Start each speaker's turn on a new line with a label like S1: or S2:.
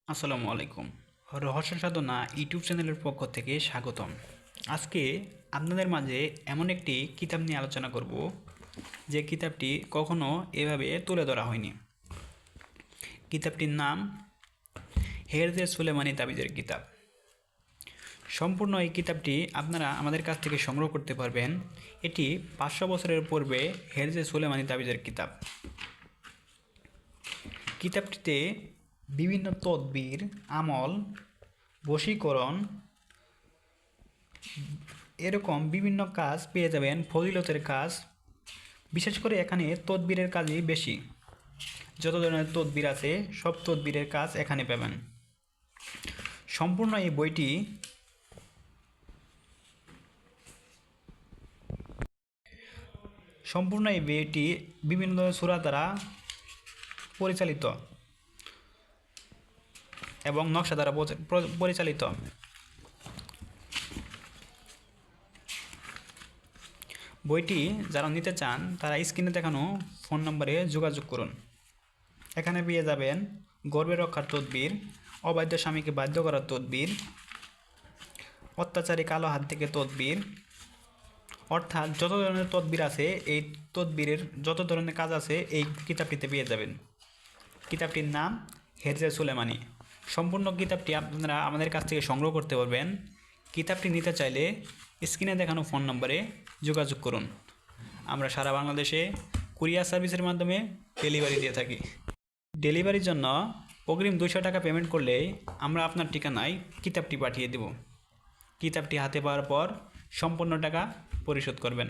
S1: আসসালামু আলাইকুম। রহস্য সাধনা ইউটিউব চ্যানেলের পক্ষ থেকে স্বাগতম। আজকে আপনাদের মাঝে এমন একটি কিতাব নিয়ে আলোচনা করব যে কিতাবটি কখনো এভাবে তুলে ধরা হয়নি। কিতাবটির নাম হেরজে সুলেমানি তাবিজের কিতাব। সম্পূর্ণ এই কিতাবটি আপনারা আমাদের কাছ থেকে সংগ্রহ করতে পারবেন। এটি 500 বছরের পূর্বে হেরজে সুলেমানি তাবিজের কিতাব। কিতাবটিতে বিভিন্ন তদবির, আমল, বশীকরণ এরকম বিভিন্ন কাজ পেয়ে যাবেন, ফজিলতের কাজ। বিশেষ করে এখানে তদবিরের কাজই বেশি। যত ধরনের তদবির আছে সব তদবিরের কাজ এখানে পাবেন। সম্পূর্ণ এই বইটি বিভিন্ন সূরা দ্বারা পরিচালিত এবং নকশা দ্বারা পরিচালিত। বইটি যারা নিতে চান তারা স্ক্রিনে দেখানো ফোন নম্বরে যোগাযোগ করুন। এখানে পেয়ে যাবেন গর্ভে রক্ষার তদবির, অবাধ্য স্বামীকে বাধ্য করার তদবির, অত্যাচারী কালো হাত থেকে তদবির, অর্থাৎ যত ধরনের তদবির আছে এই তদবিরের যত ধরনের কাজ আছে এই কিতাবটিতে পেয়ে যাবেন। কিতাবটির নাম হেরজে সুলেমানি। সম্পূর্ণ কিতাবটি আপনারা আমাদের কাছ থেকে সংগ্রহ করতে পারবেন। কিতাবটি নিতে চাইলে স্ক্রিনে দেখানো ফোন নম্বরে যোগাযোগ করুন। আমরা সারা বাংলাদেশে কুরিয়ার সার্ভিসের মাধ্যমে ডেলিভারি দিয়ে থাকি। ডেলিভারির জন্য অগ্রিম 200 টাকা পেমেন্ট করলেই আমরা আপনার ঠিকানায় কিতাবটি পাঠিয়ে দেব। কিতাবটি হাতে পাওয়ার পর সম্পূর্ণ টাকা পরিশোধ করবেন।